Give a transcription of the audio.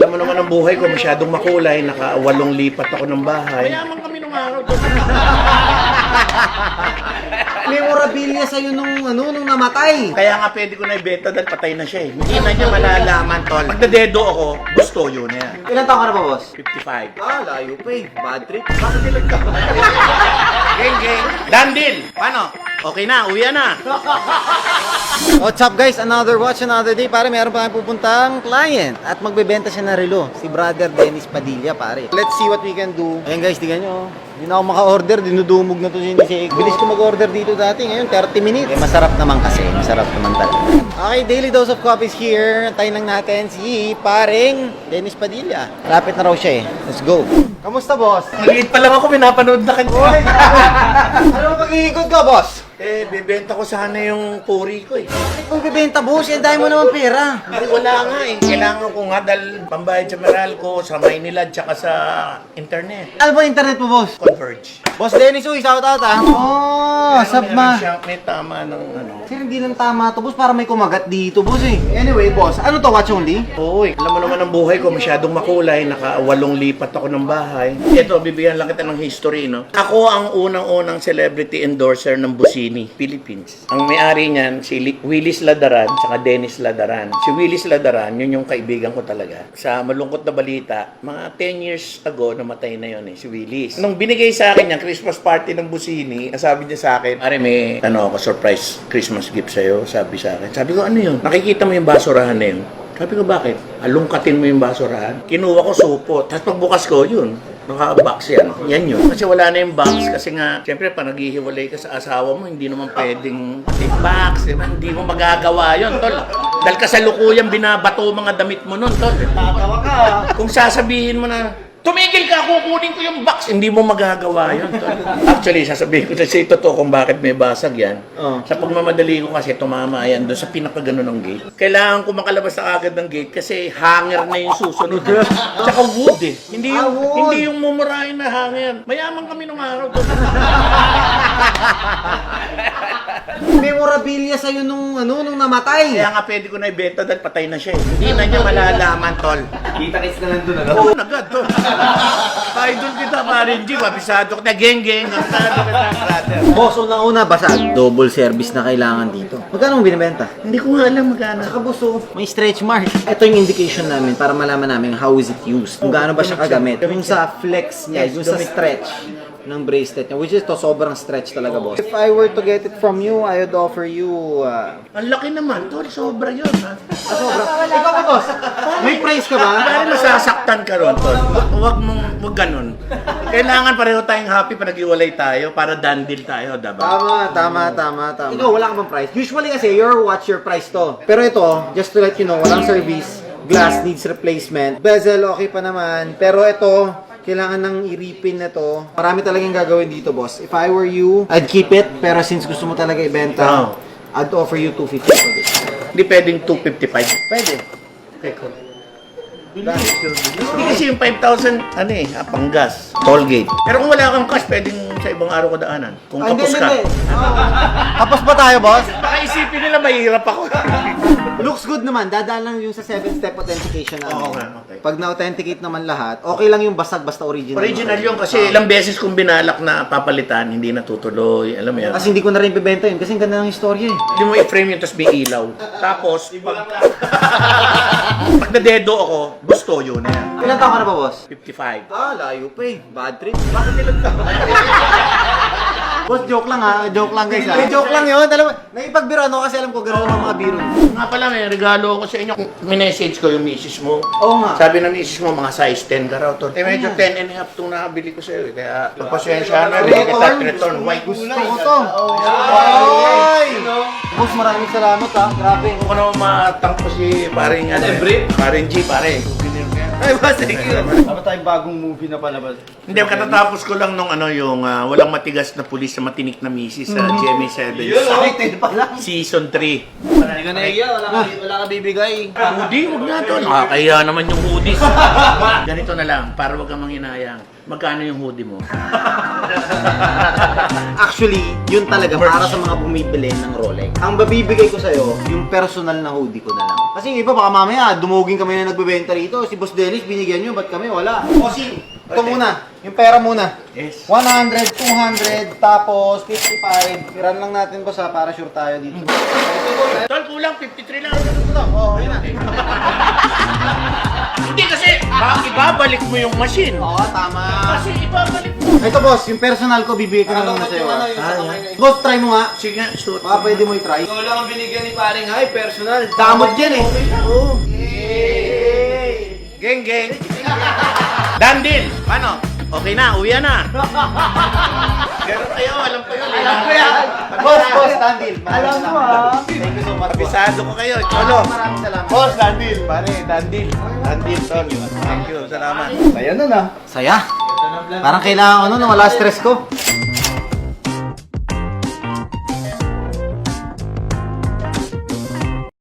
Alam mo naman ang buhay ko, masyadong makulay. Naka-8 lipat ako ng bahay. Mayaman kami nung araw to. Memorabilia sa'yo nung namatay. Kaya nga pwede ko na ibenta dahil patay na siya eh. Hindi na niya malalaman, tol. Pag nadedo ako, gusto yun na yan. Ilan taon ka na ba, boss? 55. Ah, layo pa eh. Bad trip. Bakit nilag ka? Geng. Dandil! Paano? Okay na, uwi na. What's up guys? Another watch, another day. Pare, meron pa tayong pupuntang client. At magbebenta siya ng relo. Si Brother Dennis Padilla, pare. Let's see what we can do. Ayan guys, tingnan nyo. Hindi na ako maka-order. Dinudumog na to si bilis ko mag-order dito dati. Ngayon, 30 minutes. Eh, masarap naman kasi. Masarap naman talaga. Okay, daily dose of coffee is here. Antayin lang natin si paring Dennis Padilla. Lapit na raw siya eh. Let's go. Kamusta, boss? Maliit pa lang ako, pinapanood na kanya. Ano pag-iikot ka, boss? Eh, bibenta ko sana yung puri ko eh. Kung bibenta, boss, eh, dahil mo naman pera. Hindi, wala nga eh. Kailangan ko nga dahil pambayad sa Meralco, sa Maynila, tsaka sa internet. Ano ba internet mo, boss? Converge. Boss Dennis, uy, shout out ah. Oh, sab ma. May tama ng ano. Sir, hindi lang tama to, boss, para may kumagat dito, boss eh. Anyway, boss, ano to, watch only? Oo eh. Alam mo naman ang buhay ko, masyadong makulay. Naka-8 lipat ako ng bahay. Ito, bibigyan lang kita ng history, no? Ako ang unang-unang celebrity endorser ng Busini, Philippines. Ang may-ari niyan, si Willis Ladaran, saka Dennis Ladaran. Si Willis Ladaran, yun yung kaibigan ko talaga. Sa malungkot na balita, mga 10 years ago, namatay na yun eh, si Willis. Nung binigay sa akin yung Christmas party ng Busini, sabi niya sa akin, "Are, may surprise Christmas gift sa'yo," sabi sa akin. Sabi ko, "Ano yun?" "Nakikita mo yung basurahan na yun?" Sabi ko, "Bakit?" "Alungkatin mo yung basurahan." Kinuha ko supot. Tapos pagbukas ko, yun. Naka-box yan. Yan yun. Kasi wala na yung box. Kasi nga, siyempre, pag naghihiwalay ka sa asawa mo, hindi naman pwedeng box. Diba? Hindi mo magagawa yun, tol. Dahil kasalukuyan, binabato mga damit mo nun, tol. Tatawa ka. Kung sasabihin mo na, "Tumigil ka, kukunin ko yung box," hindi mo magagawa yun, tol. Actually, sasabihin ko na siya totoo kung bakit may basag yan. Sa pagmamadali ko kasi tumama yan doon sa pinakagano ng gate. Kailangan ko makalabas na agad ng gate kasi hanger na yung susunod. Tsaka wood eh. Hindi yung mumurahin na hanger. Mayaman kami nung araw to. Memorabilia sa'yo nung namatay. Kaya nga pwede ko na ibenta dahil patay na siya eh. Hindi na niya malalaman, tol. Kita-kits na lang doon, ano? Oo, agad, tol. Idol kita, Marin G. Mabisado kita, geng-geng. Mabisado kita, brother. Boss, unang-una, basag. Double service na kailangan dito. Magkano mong binibenta? Hindi ko nga alam magkano. Saka boss, may stretch mark. Ito yung indication namin para malaman namin how is it used. Kung gaano ba siya kagamit. Yung sa flex niya, yung sa stretch ng bracelet niya, which is to sobrang stretch talaga, boss. If I were to get it from you, I would offer you Ang laki naman, tol. Sobra yun, ha? sobra. Ikaw ba, boss? May price ka ba? Dahil masasaktan ka ron, tol. Huwag ganun. Kailangan pareho tayong happy pag nag-iwalay tayo para dandil tayo, diba? Tama. Ikaw, wala ka bang price? Usually kasi, your watch, your price to. Pero ito, just to let you know, walang service. Glass needs replacement. Bezel, okay pa naman. Pero ito, kailangan ng i-repin na to. Marami talagang gagawin dito, boss. If I were you, I'd keep it. Pero since gusto mo talaga ibenta, I'd offer you 250 for this. Hindi pwedeng 255. Pwede. Okay, cool. Hindi kasi yung 5,000, panggas, toll gate. Pero kung wala kang cash, pwedeng sa ibang araw ka daanan. Kung kapos ka. Tapos ba tayo, boss? Baka isipin nila mahirap ako. Looks good naman. Dadaan lang yung sa 7-step authentication namin. Okay. Pag na-authenticate naman lahat, okay lang yung basag basta original. Original yun kasi ilang beses kong binalak na papalitan, hindi natutuloy. Alam mo yan. Kasi hindi ko na rin bibenta yun kasi ang ganda ng istorya eh. Hindi mo i-frame yun, tapos may ilaw. Tapos, pag nadedo ako, gusto yun na yan. Ilan taon ka na ba, boss? 55. Ah, layo pa eh. Bad trip. Bakit ilang taon? Boss, joke lang ha. Joke lang guys ha. Joke lang yun. Alam mo, naipagbiro ano kasi alam ko gano'n ang mga biro. Nga pala, may regalo ko sa inyo. Minessage ko yung misis mo. Oo nga. Sabi ng misis mo, mga size 10 ka raw to. Eh, medyo 10 and a half itong nakabili ko sa'yo. Kaya, pasensya na. Hindi kita return white. Gusto ko to. Ay! Boss, maraming salamat ha. Grabe. Kung ano matangko si paring paring G, pare. Ay, boss, thank you. Ano tayong bagong movie na palabas? Hindi, katatapos ko lang nung yung walang matigas na pulis sa matinik na misis sa GMA7 Excited pala. Season 3. Hindi ka naiya, wala ka bibigay. Hoodie, huwag na to. Nakakahiya naman yung hoodies. Ganito na lang, para wag kang manghinayang. Magkano yung hoodie mo? Actually, yun talaga para sa mga bumibili ng Rolex. Ang babibigay ko sa'yo, yung personal na hoodie ko na lang. Kasi yung iba baka mamaya, dumugin kami na nagbebenta rito. Si Boss Dennis, binigyan nyo, ba't kami wala? Bossing, ito muna, yung pera muna. Yes. 100, 200, tapos 55. Iran lang natin boss ha, para sure tayo dito. Tol, kulang 53 lang. Oo, yun na. Hindi kasi, ibabalik mo yung machine. Oo, tama. Kasi ibabalik mo. Ito boss, yung personal ko, bibigay ko na muna sa'yo. Boss, try mo nga. Sige nga, shoot. Baka pwede mo i-try. Ikaw lang ang binigyan ni paring Hay, personal. Damot yan eh. Oo. Geng, geng. Dandin, paano? Okay na, uwi na. Ganun kayo, alam ko yun. Alam ko yan. Boss, Dandil. Alam mo ha. Thank you so much, boss. Bisado ko kayo, Cholo. Maraming salamat. Boss, Dandil. Pare, Dandil. Dandil, tol. Thank you, salamat. Ayan na na. Saya. Parang kailangan ko nun, wala stress ko.